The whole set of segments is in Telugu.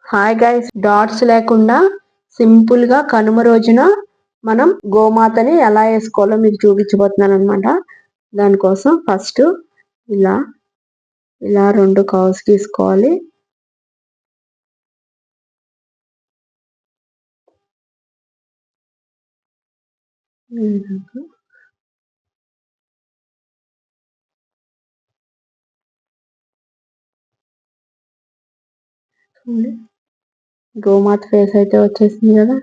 హాయ్ గైస్, డాట్స్ లేకుండా సింపుల్ గా కనుమ రోజున మనం గోమాతని ఎలా వేసుకోవాలో మీకు చూపించబోతున్నాను అనమాట. దానికోసం ఫస్ట్ ఇలా ఇలా 2 కర్వ్స్ తీసుకోవాలి. గోమాత ఫేస్ అయితే వచ్చేసింది కదా.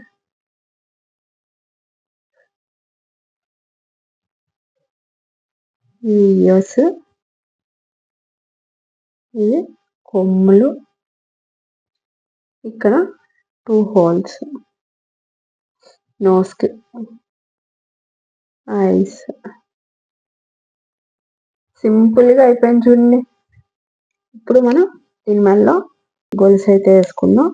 ఈ ఇయర్స్, ఇది కొమ్ములు, ఇక్కడ 2 హోల్స్, నోస్ కి, ఐస్. సింపుల్ గా అయిపోయింది చూడండి. ఇప్పుడు మనం దీని మెడలో గొలుసు అయితే వేసుకుందాం.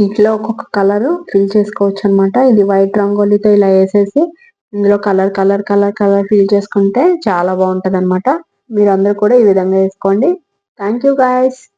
ఇంట్లో ఒక్కొక్క కలర్ ఫిల్ చేసుకోవచ్చు అనమాట. ఇది వైట్ రంగోలీతో ఇలా వేసేసి ఇందులో colour colour colour colour fill చేసుకుంటే చాలా బాగుంటది అనమాట. మీరు అందరూ కూడా ఈ విధంగా వేసుకోండి. Thank you guys.